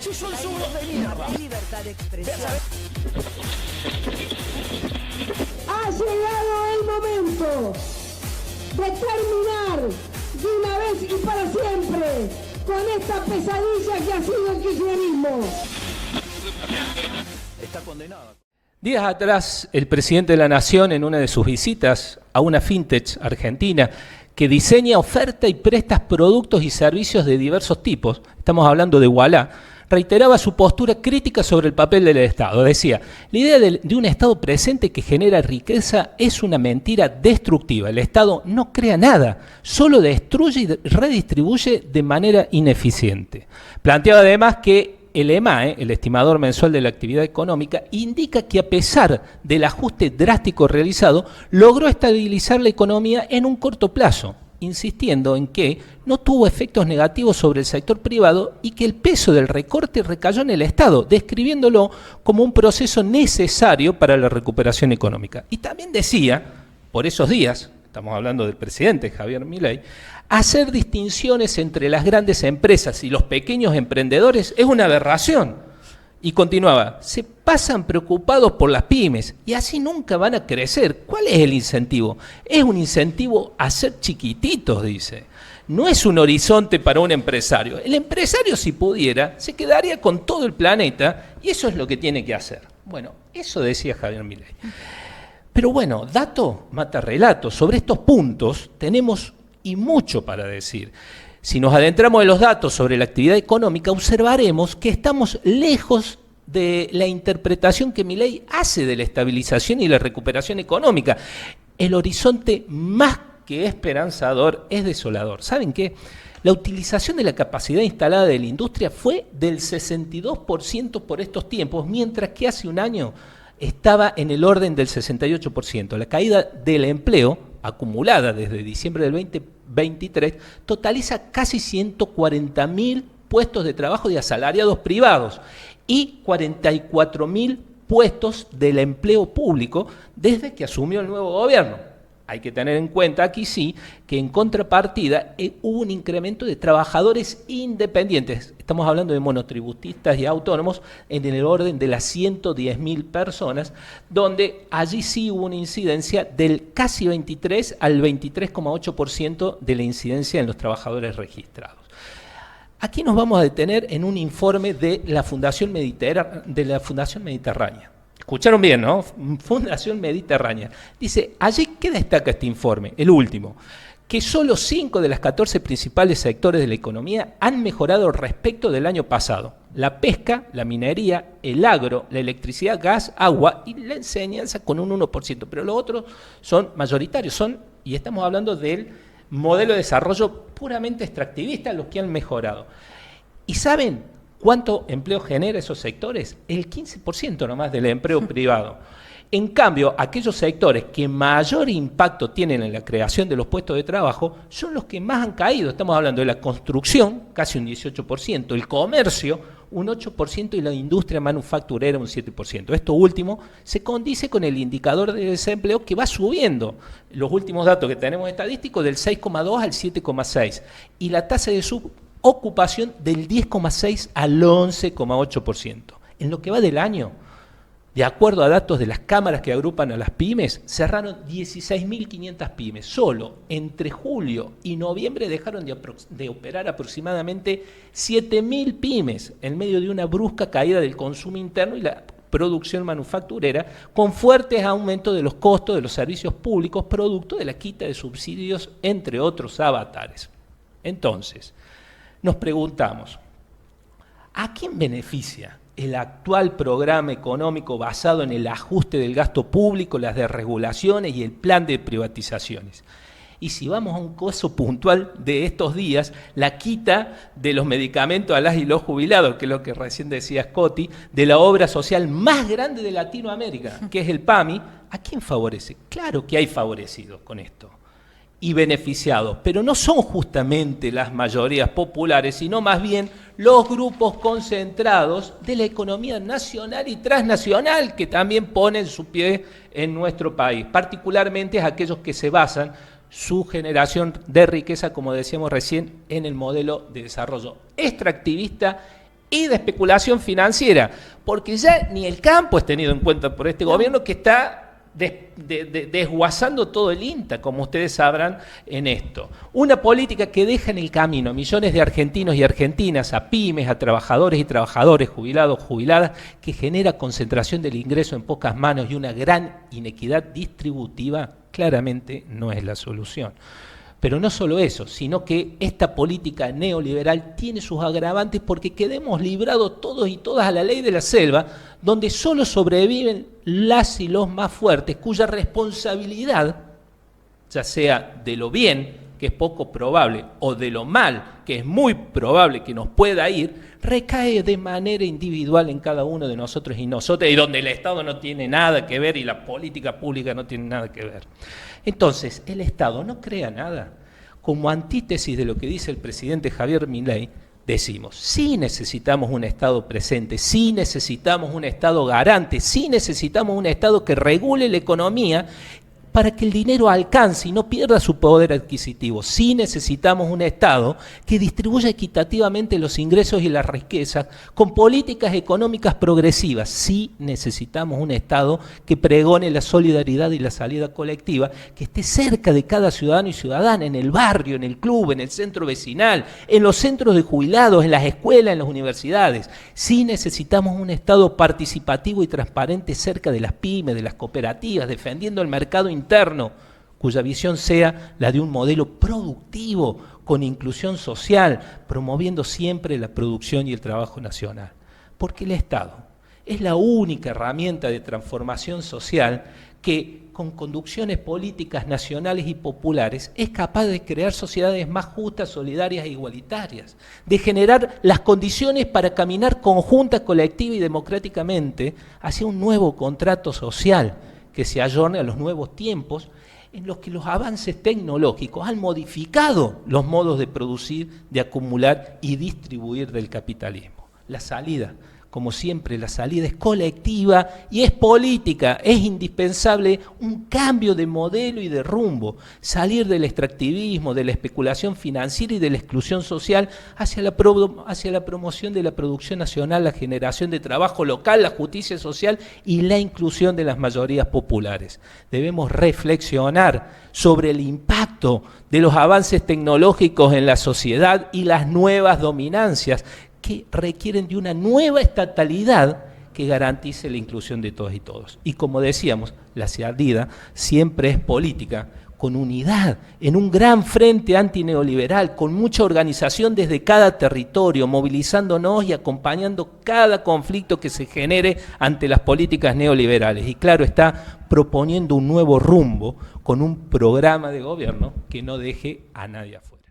Si son zurdos de mierda. Hay libertad de expresión. Ha llegado el momento de terminar de una vez y para siempre con esta pesadilla que ha sido el kirchnerismo. Está condenada. Días atrás, el presidente de la Nación, en una de sus visitas a una fintech argentina que diseña, oferta y presta productos y servicios de diversos tipos, estamos hablando de Ualá, reiteraba su postura crítica sobre el papel del Estado. Decía, la idea de un Estado presente que genera riqueza es una mentira destructiva. El Estado no crea nada, solo destruye y redistribuye de manera ineficiente. Planteaba además que el EMAE, el estimador mensual de la actividad económica, indica que a pesar del ajuste drástico realizado, logró estabilizar la economía en un corto plazo, insistiendo en que no tuvo efectos negativos sobre el sector privado y que el peso del recorte recayó en el Estado, describiéndolo como un proceso necesario para la recuperación económica. Y también decía, por esos días, estamos hablando del presidente Javier Milei, hacer distinciones entre las grandes empresas y los pequeños emprendedores es una aberración. Y continuaba, se pasan preocupados por las pymes y así nunca van a crecer. ¿Cuál es el incentivo? Es un incentivo a ser chiquititos, dice. No es un horizonte para un empresario. El empresario, si pudiera, se quedaría con todo el planeta y eso es lo que tiene que hacer. Bueno, eso decía Javier Milei. Pero bueno, dato mata relato. Sobre estos puntos tenemos y mucho para decir. Si nos adentramos en los datos sobre la actividad económica, observaremos que estamos lejos de la interpretación que Milei hace de la estabilización y la recuperación económica. El horizonte más que esperanzador es desolador. ¿Saben qué? La utilización de la capacidad instalada de la industria fue del 62% por estos tiempos, mientras que hace un año estaba en el orden del 68%. La caída del empleo acumulada desde diciembre del 2023 totaliza casi 140.000 puestos de trabajo de asalariados privados y 44.000 puestos del empleo público desde que asumió el nuevo gobierno. Hay que tener en cuenta aquí sí que en contrapartida hubo un incremento de trabajadores independientes. Estamos hablando de monotributistas y autónomos en el orden de las 110.000 personas, donde allí sí hubo una incidencia del casi 23 al 23,8% de la incidencia en los trabajadores registrados. Aquí nos vamos a detener en un informe de la Fundación Mediterránea. Escucharon bien, ¿no? Fundación Mediterránea. Dice, allí, ¿qué destaca este informe? El último, que solo 5 de las 14 principales sectores de la economía han mejorado respecto del año pasado. La pesca, la minería, el agro, la electricidad, gas, agua y la enseñanza con un 1%. Pero los otros son mayoritarios, y estamos hablando del modelo de desarrollo puramente extractivista, los que han mejorado. ¿Y saben cuánto empleo genera esos sectores? El 15% nomás del empleo privado. En cambio, aquellos sectores que mayor impacto tienen en la creación de los puestos de trabajo son los que más han caído. Estamos hablando de la construcción, casi un 18%, el comercio, un 8% y la industria manufacturera, un 7%. Esto último se condice con el indicador de desempleo que va subiendo. Los últimos datos que tenemos estadísticos del 6,2 al 7,6 y la tasa de ocupación del 10,6 al 11,8%. En lo que va del año, de acuerdo a datos de las cámaras que agrupan a las pymes, cerraron 16.500 pymes. Solo entre julio y noviembre dejaron de operar aproximadamente 7.000 pymes en medio de una brusca caída del consumo interno y la producción manufacturera, con fuertes aumentos de los costos de los servicios públicos, producto de la quita de subsidios, entre otros avatares. Entonces, nos preguntamos, ¿a quién beneficia el actual programa económico basado en el ajuste del gasto público, las desregulaciones y el plan de privatizaciones? Y si vamos a un caso puntual de estos días, la quita de los medicamentos a las y los jubilados, que es lo que recién decía Scotty, de la obra social más grande de Latinoamérica, que es el PAMI, ¿a quién favorece? Claro que hay favorecidos con esto y beneficiados, pero no son justamente las mayorías populares, sino más bien los grupos concentrados de la economía nacional y transnacional que también ponen su pie en nuestro país, particularmente aquellos que se basan su generación de riqueza, como decíamos recién, en el modelo de desarrollo extractivista y de especulación financiera, porque ya ni el campo es tenido en cuenta por este gobierno que está desguazando todo el INTA, como ustedes sabrán en esto. Una política que deja en el camino a millones de argentinos y argentinas, a pymes, a trabajadores y trabajadores, jubilados, jubiladas, que genera concentración del ingreso en pocas manos y una gran inequidad distributiva, claramente no es la solución. Pero no solo eso, sino que esta política neoliberal tiene sus agravantes porque quedemos librados todos y todas a la ley de la selva, donde solo sobreviven las y los más fuertes, cuya responsabilidad, ya sea de lo bien, que es poco probable, o de lo mal, que es muy probable que nos pueda ir, recae de manera individual en cada uno de nosotros y nosotras, y donde el Estado no tiene nada que ver y la política pública no tiene nada que ver. Entonces, el Estado no crea nada. Como antítesis de lo que dice el presidente Javier Milei, decimos, sí necesitamos un Estado presente, sí necesitamos un Estado garante, sí necesitamos un Estado que regule la economía para que el dinero alcance y no pierda su poder adquisitivo. Sí necesitamos un Estado que distribuya equitativamente los ingresos y las riquezas con políticas económicas progresivas. Sí necesitamos un Estado que pregone la solidaridad y la salida colectiva, que esté cerca de cada ciudadano y ciudadana, en el barrio, en el club, en el centro vecinal, en los centros de jubilados, en las escuelas, en las universidades. Sí necesitamos un Estado participativo y transparente cerca de las pymes, de las cooperativas, defendiendo el mercado interno, cuya visión sea la de un modelo productivo con inclusión social, promoviendo siempre la producción y el trabajo nacional. Porque el Estado es la única herramienta de transformación social que, con conducciones políticas nacionales y populares, es capaz de crear sociedades más justas, solidarias e igualitarias, de generar las condiciones para caminar conjunta, colectiva y democráticamente hacia un nuevo contrato social que se ayorne a los nuevos tiempos en los que los avances tecnológicos han modificado los modos de producir, de acumular y distribuir del capitalismo. La salida, como siempre, la salida es colectiva y es política. Es indispensable un cambio de modelo y de rumbo, salir del extractivismo, de la especulación financiera y de la exclusión social hacia la promoción de la producción nacional, la generación de trabajo local, la justicia social y la inclusión de las mayorías populares. Debemos reflexionar sobre el impacto de los avances tecnológicos en la sociedad y las nuevas dominancias que requieren de una nueva estatalidad que garantice la inclusión de todas y todos. Y como decíamos, la salida siempre es política, con unidad, en un gran frente antineoliberal, con mucha organización desde cada territorio, movilizándonos y acompañando cada conflicto que se genere ante las políticas neoliberales. Y claro, está proponiendo un nuevo rumbo con un programa de gobierno que no deje a nadie afuera.